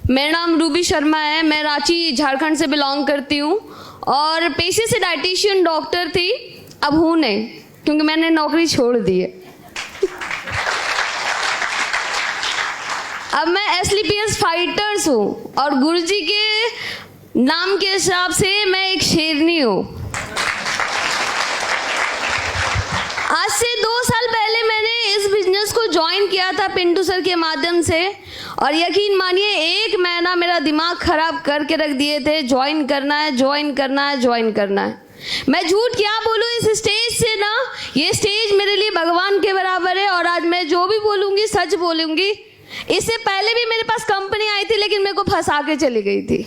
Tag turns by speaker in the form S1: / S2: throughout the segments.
S1: मेरा नाम रूबी शर्मा है। मैं रांची झारखंड से बिलोंग करती हूँ और पेशे से डाइटिशियन डॉक्टर थी, अब हूँ नहीं क्योंकि मैंने नौकरी छोड़ दी है। अब मैं SLPS फाइटर्स हूँ और गुरुजी के नाम के हिसाब से मैं एक शेरनी हूँ। आज से 2 साल पहले मैंने इस बिजनेस को ज्वाइन किया था पिंटू सर के माध्यम से और यकीन मानिए 1 महीना मेरा दिमाग खराब करके रख दिए थे। ज्वाइन करना है, ज्वाइन करना है, ज्वाइन करना है। मैं झूठ क्या बोलूँ, इस स्टेज से ना, ये स्टेज मेरे लिए भगवान के बराबर है और आज मैं जो भी बोलूँगी सच बोलूँगी। इससे पहले भी मेरे पास कंपनी आई थी लेकिन मेरे को फंसा के चली गई थी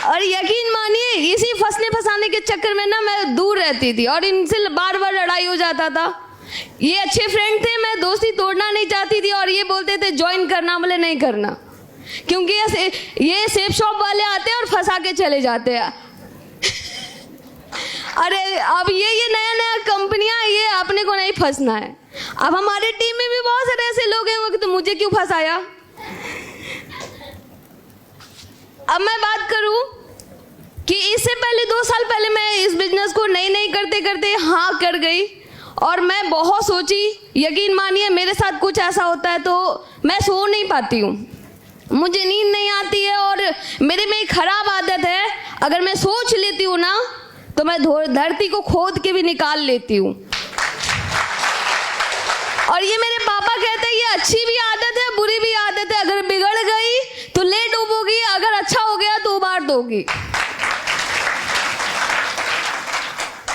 S1: और यकीन मानिए इसी फंसाने के चक्कर में ना मैं दूर रहती थी और इनसे बार बार लड़ाई हो जाता था। ये अच्छे फ्रेंड थे, मैं दोस्ती तोड़ना नहीं चाहती थी और ये बोलते थे ज्वाइन करना, बोले नहीं करना क्योंकि ये सेफ शॉप वाले आते हैं और फंसा के चले जाते हैं। अरे अब ये नया कंपनियां, ये अपने को नहीं फंसना है। अब हमारे टीम में भी बहुत सारे ऐसे लोग हैं कि तो मुझे क्यों फंसाया। अब मैं बात करूं कि इससे पहले 2 साल पहले मैं इस बिजनेस को नहीं करते करते हाँ कर गई और मैं बहुत सोची। यकीन मानिए मेरे साथ कुछ ऐसा होता है तो मैं सो नहीं पाती हूँ, मुझे नींद नहीं आती है और मेरे में एक खराब आदत है, अगर मैं सोच लेती हूँ ना तो मैं धरती को खोद के भी निकाल लेती हूँ। और ये मेरे पापा कहते हैं ये अच्छी भी आदत है, बुरी भी आदत है। अगर बिगड़ गई तो ले डूबोगी, अगर अच्छा हो गया तो उबार दोगी।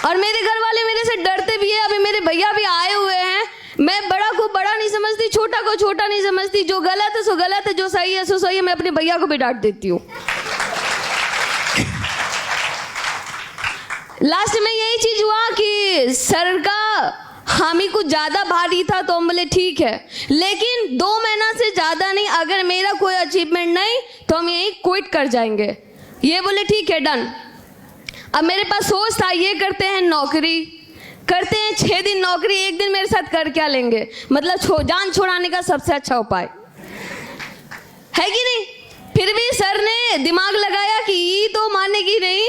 S1: और मेरे घर वाले मेरे से डरते भी है। अभी मेरे भैया भी आए हुए हैं। मैं बड़ा को बड़ा नहीं समझती, छोटा को छोटा नहीं समझती। जो गलत है सो गलत है, जो सही है सो सही है। मैं अपने भैया को भी डांट देती हूँ। लास्ट में यही चीज हुआ कि सर का हामी कुछ ज्यादा भारी था तो हम बोले ठीक है, लेकिन 2 महीना से ज्यादा नहीं, अगर मेरा कोई अचीवमेंट नहीं तो हम यही क्विट कर जाएंगे। ये बोले ठीक है डन। अब मेरे पास सोच था ये करते हैं नौकरी, करते हैं 6 दिन नौकरी, 1 दिन मेरे साथ कर क्या लेंगे, मतलब जान छुड़ाने का सबसे अच्छा उपाय है कि नहीं। फिर भी सर ने दिमाग लगाया कि ये तो मानेगी नहीं,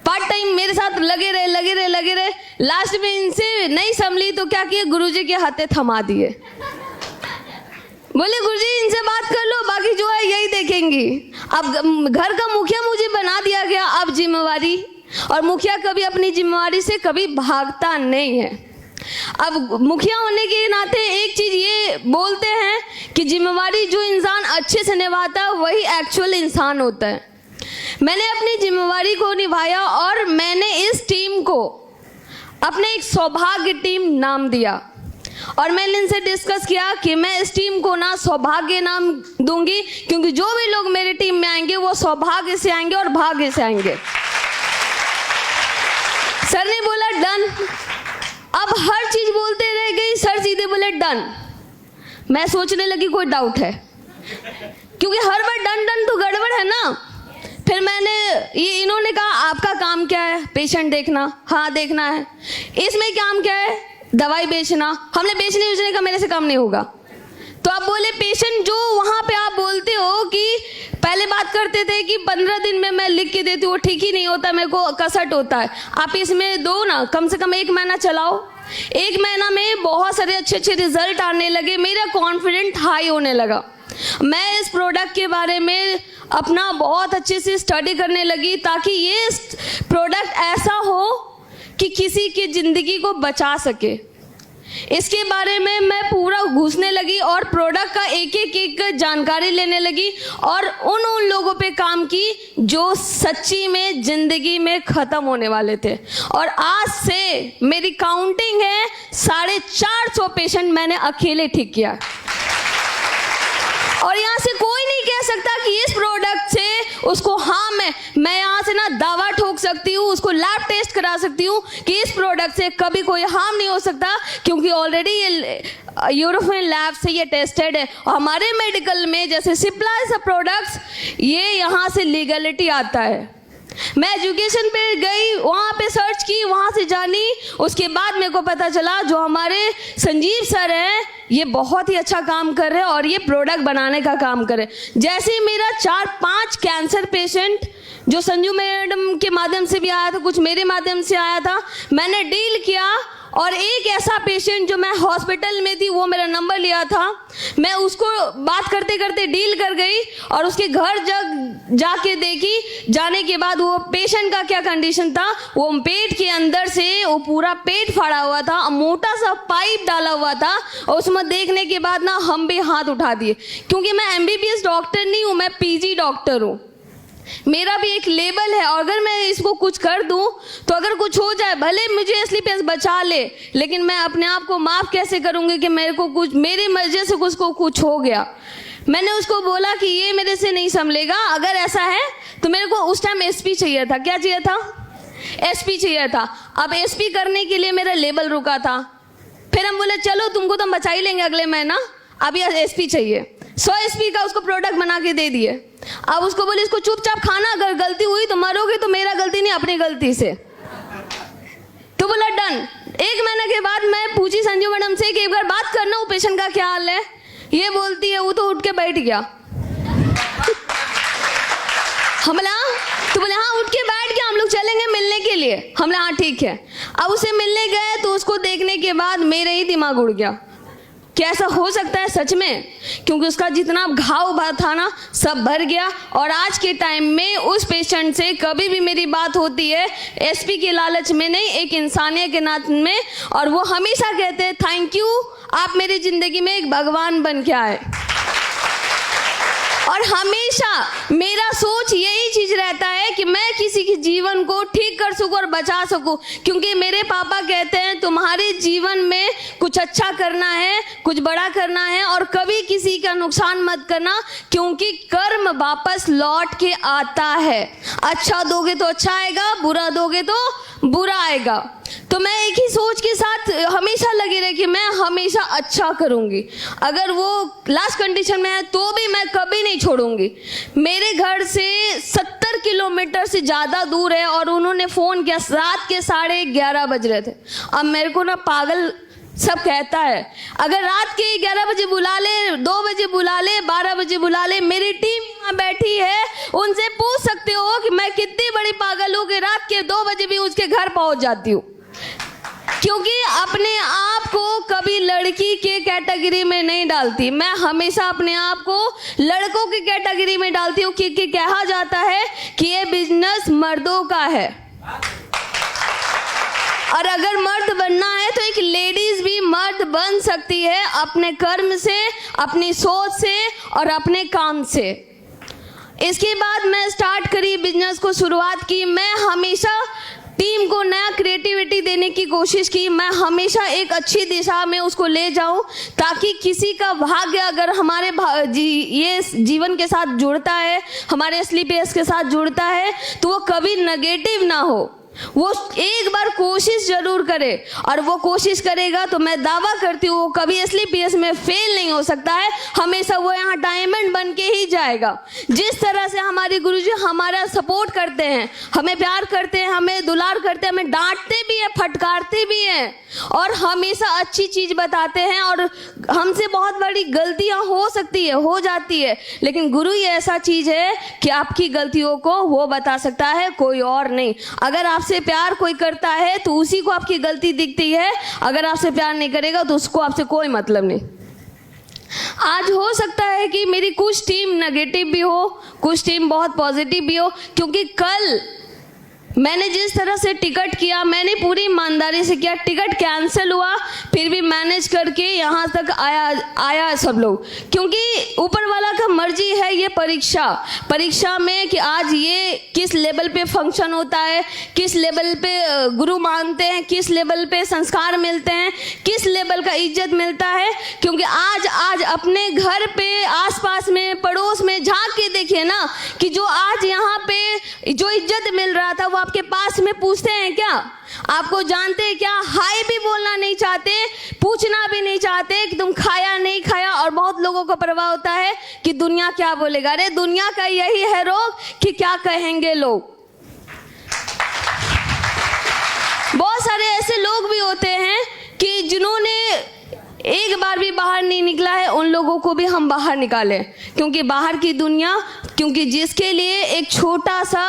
S1: पार्ट टाइम मेरे साथ लगे रहे। लास्ट में इनसे नहीं संभली तो क्या किए, गुरुजी के हाथे थमा दिए। बोले गुरुजी इनसे बात कर लो, बाकी जो है यही देखेंगी। अब घर का मुखिया मुझे बना दिया गया, अब जिम्मेवारी, और मुखिया कभी अपनी जिम्मेवारी से कभी भागता नहीं है। अब मुखिया होने के नाते एक चीज ये बोलते हैं कि जिम्मेवारी जो इंसान अच्छे से निभाता है वही एक्चुअल इंसान होता है। मैंने अपनी जिम्मेवारी को निभाया और मैंने इस टीम को अपने एक सौभाग्य टीम नाम दिया और मैंने इनसे डिस्कस किया कि मैं इस टीम को ना सौभाग्य नाम दूंगी क्योंकि जो भी लोग मेरी टीम में आएंगे वो सौभाग्य से आएंगे और भाग्य से आएंगे। सर ने बोला डन। अब हर चीज बोलते रह गई, सर सीधे बोले डन। मैं सोचने लगी कोई डाउट है, क्योंकि हर बार डन तो गड़बड़ है ना। फिर इन्होंने कहा आपका काम क्या है, पेशेंट देखना। हाँ देखना है। इसमें काम क्या है, दवाई बेचना। हमने बेचने का मेरे से काम नहीं होगा। तो आप बोले पेशेंट जो वहाँ पे आप बोलते हो कि पहले बात करते थे कि 15 दिन में मैं लिख के देती हूँ, वो ठीक ही नहीं होता, मेरे को कसट होता है। आप इसमें दो ना, कम से कम 1 महीना चलाओ। 1 महीना में बहुत सारे अच्छे रिजल्ट आने लगे, मेरा कॉन्फिडेंट हाई होने लगा। मैं इस प्रोडक्ट के बारे में अपना बहुत अच्छे से स्टडी करने लगी ताकि ये प्रोडक्ट ऐसा हो कि किसी की ज़िंदगी को बचा सके। इसके बारे में मैं पूरा घुसने लगी और प्रोडक्ट का एक जानकारी लेने लगी और उन लोगों पे काम की जो सच्ची में ज़िंदगी में ख़त्म होने वाले थे। और आज से मेरी काउंटिंग है 450 पेशेंट मैंने अकेले ठीक किया। और यहाँ से कोई नहीं कह सकता कि इस प्रोडक्ट से उसको हाँ मैं यहाँ से ना दावा ठोक सकती हूँ, उसको लैब टेस्ट करा सकती हूँ कि इस प्रोडक्ट से कभी कोई हार्म नहीं हो सकता, क्योंकि ऑलरेडी ये यूरोपियन लैब से ये टेस्टेड है। और हमारे मेडिकल में जैसे सिप्ला सब प्रोडक्ट्स, ये यहाँ से लीगलिटी आता है। मैं एजुकेशन पे गई, वहाँ पे सर्च की, वहाँ से जानी, उसके बाद मेरे को पता चला जो हमारे संजीव सर हैं ये बहुत ही अच्छा काम कर रहे हैं और ये प्रोडक्ट बनाने का काम कर रहे हैं। जैसे ही मेरा 4-5 कैंसर पेशेंट जो संजू मैडम के माध्यम से भी आया था, कुछ मेरे माध्यम से आया था, मैंने डील किया। और एक ऐसा पेशेंट जो मैं हॉस्पिटल में थी, वो मेरा नंबर लिया था, मैं उसको बात करते करते डील कर गई और उसके घर जाके देखी। जाने के बाद वो पेशेंट का क्या कंडीशन था, वो पेट के अंदर से वो पूरा पेट फाड़ा हुआ था, मोटा सा पाइप डाला हुआ था। और उसमें देखने के बाद ना हम भी हाथ उठा दिए, क्योंकि मैं MBBS डॉक्टर नहीं हूँ, मैं PG डॉक्टर हूँ। मेरा भी एक लेवल है और अगर मैं इसको कुछ कर दूं तो अगर कुछ हो जाए, भले मुझे स्लीपेंस बचा ले, लेकिन मैं अपने आप को माफ कैसे करूंगी कि मेरे को कुछ, मेरी मर्जी से उसको कुछ हो गया। मैंने उसको बोला कि ये मेरे से नहीं संभलेगा, अगर ऐसा है तो मेरे को उस टाइम SP चाहिए था। क्या चाहिए था? SP चाहिए था। अब SP करने के लिए मेरा लेवल रुका था। फिर हम बोले चलो तुमको तो हम बचा ही लेंगे अगले महीना, अब ये SP चाहिए। 100 SP का उसको प्रोडक्ट बना के दे दिए। अब उसको बोले इसको चुपचाप खाना, अगर गलती हुई तो मरोगे तो मेरा गलती नहीं, अपनी गलती से। तो बोला डन। 1 महीने के बाद मैं पूछी संजू मैडम से कि एक बार बात करना, वो पेशेंट का क्या हाल है। ये बोलती है वो तो उठ के बैठ गया। हम बोला तो बोले हाँ उठ के बैठ गया, हम लोग चलेंगे मिलने के लिए। हम बोला हाँ ठीक है। अब उसे मिलने गए तो उसको देखने के बाद मेरा ही दिमाग उड़ गया। क्या ऐसा हो सकता है सच में? क्योंकि उसका जितना घाव था ना, सब भर गया। और आज के टाइम में उस पेशेंट से कभी भी मेरी बात होती है SP के लालच में नहीं, एक इंसानियत के नाते में। और वो हमेशा कहते हैं थैंक यू, आप मेरी जिंदगी में एक भगवान बन के आए। और हमेशा मेरा सोच यही चीज रहता है कि मैं किसी के जीवन को ठीक कर सकूं और बचा सकूं, क्योंकि मेरे पापा कहते हैं तुम्हारे जीवन में कुछ अच्छा करना है, कुछ बड़ा करना है और कभी किसी का नुकसान मत करना, क्योंकि कर्म वापस लौट के आता है। अच्छा दोगे तो अच्छा आएगा, बुरा दोगे तो बुरा आएगा। तो मैं एक ही सोच के साथ हमेशा लगी रही कि मैं हमेशा अच्छा करूंगी। अगर वो लास्ट कंडीशन में है तो भी मैं कभी नहीं छोड़ूंगी। मेरे घर से 70 किलोमीटर से ज़्यादा दूर है और उन्होंने फ़ोन किया, रात के 11:30 बज रहे थे। अब मेरे को ना पागल सब कहता है, अगर रात के 11 बजे बुला ले, 2 बजे बुला ले, 12 बजे बुला ले, मेरी टीम यहाँ बैठी है, उनसे पूछ सकते हो कि मैं कितनी बड़ी पागल हूँ कि रात के 2 बजे भी उसके घर पहुँच जाती हूँ। क्योंकि अपने आप को कभी लड़की के कैटेगरी में नहीं डालती, मैं हमेशा अपने आप को लड़कों की कैटेगरी में डालती हूँ, क्योंकि कहा जाता है कि ये बिजनेस मर्दों का है। और अगर मर्द बनना है तो एक लेडीज भी मर्द बन सकती है, अपने कर्म से, अपनी सोच से और अपने काम से। इसके बाद मैं स्टार्ट करी बिजनेस को, शुरुआत की। मैं हमेशा टीम को नया क्रिएटिविटी देने की कोशिश की। मैं हमेशा एक अच्छी दिशा में उसको ले जाऊं, ताकि किसी का भाग्य अगर हमारे ये जीवन के साथ जुड़ता है, हमारे स्लीपेस के साथ जुड़ता है, तो वो कभी नेगेटिव ना हो। वो एक बार कोशिश जरूर करे, और वो कोशिश करेगा तो मैं दावा करती हूँ वो कभी SLPS में फेल नहीं हो सकता है। हमेशा वो यहाँ डायमंड बन के ही जाएगा। जिस तरह से हमारे गुरुजी हमारा सपोर्ट करते हैं, हमें प्यार करते हैं, हमें दुलार करते हैं, हमें डांटते भी हैं, फटकारते भी हैं और हमेशा अच्छी चीज बताते हैं। और हमसे बहुत बड़ी गलतियां हो सकती है, हो जाती है, लेकिन गुरु ये ऐसा चीज है कि आपकी गलतियों को वो बता सकता है, कोई और नहीं। अगर आपसे प्यार कोई करता है तो उसी को आपकी गलती दिखती है, अगर आपसे प्यार नहीं करेगा तो उसको आपसे कोई मतलब नहीं। आज हो सकता है कि मेरी कुछ टीम नेगेटिव भी हो, कुछ टीम बहुत पॉजिटिव भी हो, क्योंकि कल मैंने जिस तरह से टिकट किया, मैंने पूरी ईमानदारी से किया। टिकट कैंसिल हुआ, फिर भी मैनेज करके यहाँ तक आया सब लोग, क्योंकि ऊपर वाला का मर्जी है। ये परीक्षा में कि आज ये किस लेवल पे फंक्शन होता है, किस लेवल पे गुरु मानते हैं, किस लेवल पे संस्कार मिलते हैं, किस लेवल का इज्जत मिलता है। क्योंकि आज अपने घर पे, आसपास में, पड़ोस में झांक के देखिए ना, कि जो आज यहाँ पे जो इज्जत मिल रहा था वो आपके पास में पूछते हैं क्या? आपको जानते हैं क्या? हाय भी बोलना नहीं चाहते, पूछना भी नहीं चाहते कि तुम खाया नहीं खाया। और बहुत लोगों को परवाह होता है कि दुनिया क्या बोलेगा। अरे दुनिया का यही है रोग कि क्या कहेंगे लोग। बहुत सारे ऐसे लोग भी होते हैं कि जिन्होंने एक बार भी बाहर नहीं निकला है, उन लोगों को भी हम बाहर निकालें। क्योंकि बाहर की दुनिया, क्योंकि जिसके लिए एक छोटा सा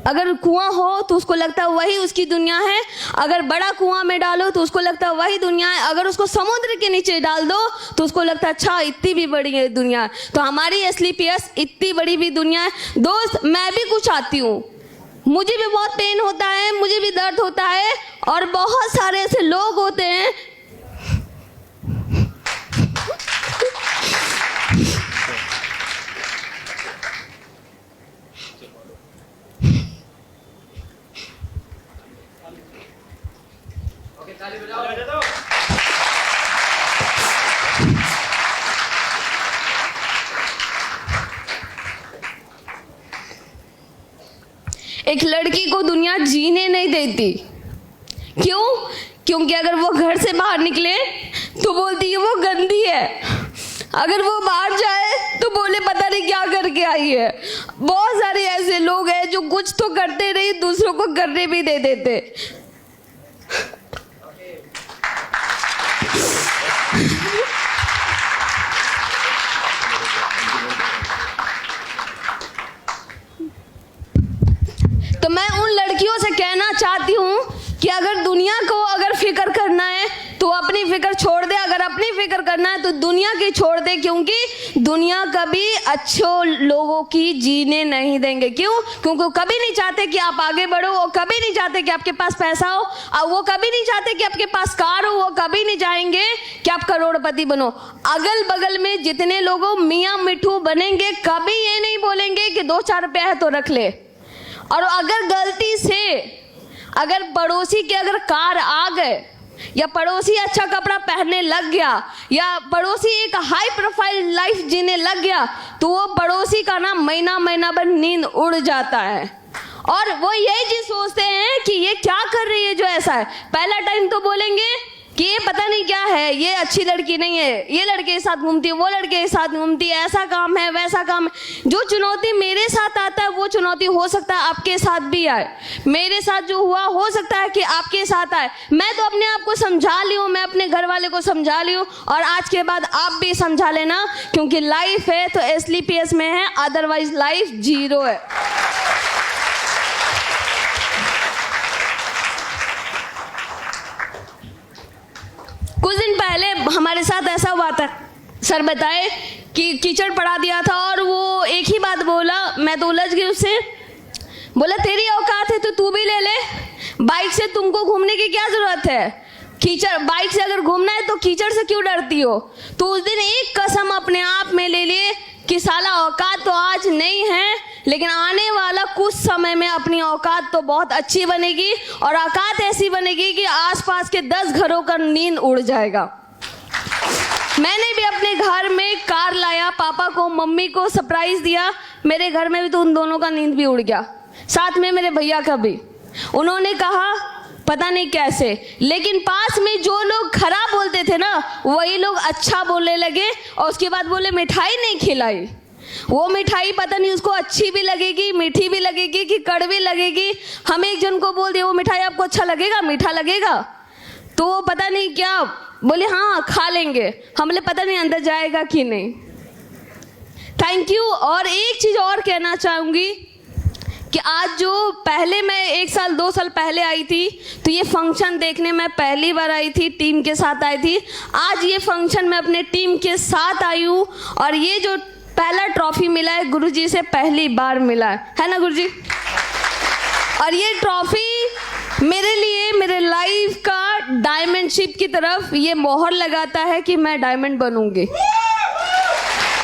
S1: अगर कुआं हो तो उसको लगता है वही उसकी दुनिया है, अगर बड़ा कुआं में डालो तो उसको लगता है वही दुनिया है, अगर उसको समुद्र के नीचे डाल दो तो उसको लगता है अच्छा इतनी भी बड़ी है दुनिया। तो हमारी एसलीपीएस इतनी बड़ी भी दुनिया है। दोस्त, मैं भी कुछ आती हूँ, मुझे भी बहुत पेन होता है, मुझे भी दर्द होता है, और बहुत सारे ऐसे लोग होते हैं एक लड़की को दुनिया जीने नहीं देती। क्यों? क्योंकि अगर वो घर से बाहर निकले तो बोलती है वो गंदी है, अगर वो बाहर जाए तो बोले पता नहीं क्या करके आई है। बहुत सारे ऐसे लोग हैं जो कुछ तो करते नहीं, दूसरों को करने भी दे देते। तो मैं उन लड़कियों से कहना चाहती हूँ कि अगर दुनिया को अगर फिक्र करना है तो अपनी फिक्र छोड़ दे, अगर अपनी फिक्र करना है तो दुनिया की छोड़ दे, क्योंकि दुनिया कभी अच्छे लोगों की जीने नहीं देंगे। क्यों? क्योंकि वो कभी नहीं चाहते कि आप आगे बढ़ो, वो कभी नहीं चाहते कि आपके पास पैसा हो, और वो कभी नहीं चाहते कि आपके पास कार हो, वो कभी नहीं चाहेंगे कि आप करोड़पति बनो। अगल बगल में जितने लोगों मियाँ मिठू बनेंगे कभी ये नहीं बोलेंगे कि 2-4 रुपया है तो रख ले। और अगर गलती से अगर पड़ोसी के अगर कार आ गए, या पड़ोसी अच्छा कपड़ा पहनने लग गया, या पड़ोसी एक हाई प्रोफाइल लाइफ जीने लग गया, तो वो पड़ोसी का ना महीना भर नींद उड़ जाता है। और वो यही चीज सोचते हैं कि ये क्या कर रही है जो ऐसा है। पहला टाइम तो बोलेंगे कि ये पता नहीं क्या है, ये अच्छी लड़की नहीं है, ये लड़के के साथ घूमती है, वो लड़के के साथ घूमती है, ऐसा काम है वैसा काम है। जो चुनौती मेरे साथ आता है वो चुनौती हो सकता है आपके साथ भी आए। मेरे साथ जो हुआ हो सकता है कि आपके साथ आए। मैं तो अपने आप को समझा ली हूँ, मैं अपने घर वाले को समझा ली हूँ, और आज के बाद आप भी समझा लेना, क्योंकि लाइफ है तो एसलीपीएस में है, अदरवाइज लाइफ 0 है। कुछ दिन पहले हमारे साथ ऐसा हुआ था, सर बताए कि कीचड़ पड़ा दिया था, और वो एक ही बात बोला, मैं तो उलझ गई उससे। बोला तेरी औकात है तो तू भी ले ले, बाइक से तुमको घूमने की क्या जरूरत है, कीचड़ बाइक से अगर घूमना है तो कीचड़ से क्यों डरती हो। तो उस दिन एक कसम अपने आप में ले लिए कि साला औकात तो आज नहीं है, लेकिन आने वाला कुछ समय में अपनी औकात तो बहुत अच्छी बनेगी, और औकात ऐसी बनेगी कि आसपास के 10 घरों का नींद उड़ जाएगा। मैंने भी अपने घर में कार लाया, पापा को मम्मी को सरप्राइज दिया, मेरे घर में भी तो उन दोनों का नींद भी उड़ गया, साथ में मेरे भैया का भी। उन्होंने कहा पता नहीं कैसे, लेकिन पास में जो लोग खराब बोलते थे ना वही लोग अच्छा बोलने लगे, और उसके बाद बोले मिठाई नहीं खिलाई। वो मिठाई पता नहीं उसको अच्छी भी लगेगी, मीठी भी लगेगी कि कड़वी लगेगी। हम एक जन को बोल दिए वो मिठाई आपको अच्छा लगेगा, मीठा लगेगा, तो वो पता नहीं क्या बोले हाँ खा लेंगे। हमने पता नहीं अंदर जाएगा कि नहीं। Thank you. और एक चीज़ और कहना चाहूँगी कि आज जो पहले मैं 1 साल 2 साल पहले आई थी, तो ये फंक्शन देखने मैं पहली बार आई थी, टीम के साथ आई थी। आज ये फंक्शन मैं अपने टीम के साथ आई हूँ, और ये जो पहला ट्रॉफी मिला है गुरुजी से पहली बार मिला है ना गुरुजी। और ये ट्रॉफी मेरे लिए मेरे लाइफ का डायमंडशिप की तरफ ये मोहर लगाता है कि मैं डायमंड बनूंगी।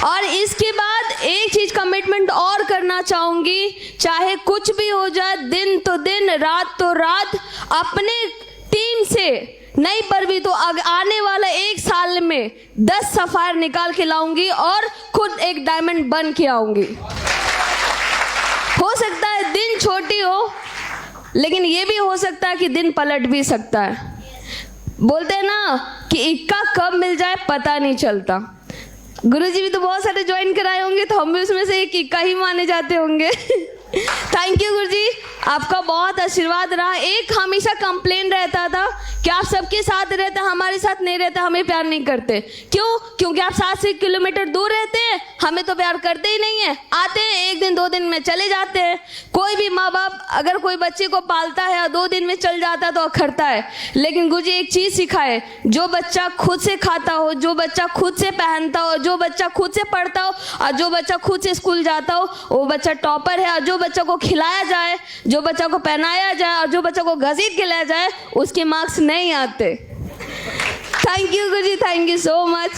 S1: और इसके बाद एक चीज कमिटमेंट और करना चाहूंगी, चाहे कुछ भी हो जाए, दिन तो दिन रात तो रात, अपने टीम से नहीं पर भी तो आने वाला 1 साल में 10 सफायर निकाल के लाऊंगी और खुद एक डायमंड बन के आऊंगी। हो सकता है दिन छोटी हो, लेकिन ये भी हो सकता है कि दिन पलट भी सकता है। बोलते हैं ना कि इक्का कब मिल जाए पता नहीं चलता। गुरुजी भी तो बहुत सारे ज्वाइन कराए होंगे, तो हम भी उसमें से एक इक्का ही माने जाते होंगे। थैंक यू गुरुजी। आपका बहुत आशीर्वाद रहा। एक हमेशा कंप्लेन रहता था कि आप सबके साथ रहते, हमारे साथ नहीं रहते, हमें प्यार नहीं करते। क्यों? क्योंकि आप 7 से किलोमीटर दूर रहते हैं, हमें तो प्यार करते ही नहीं है। आते हैं 1 दिन 2 दिन में चले जाते हैं। कोई भी माँ बाप अगर कोई बच्चे को पालता है और 2 दिन में चल जाता है तो अखरता है। लेकिन गुरुजी एक चीज़ सिखाए, जो बच्चा खुद से खाता हो, जो बच्चा खुद से पहनता हो, जो बच्चा खुद से पढ़ता हो और जो बच्चा खुद से स्कूल जाता हो, वो बच्चा टॉपर है। और जो बच्चा को खिलाया जाए, जो बच्चा को पहनाया जाए और जो बच्चा को घसीट के लाया जाए, उसके मार्क्स नहीं आते। Thank you Guruji, thank you so much.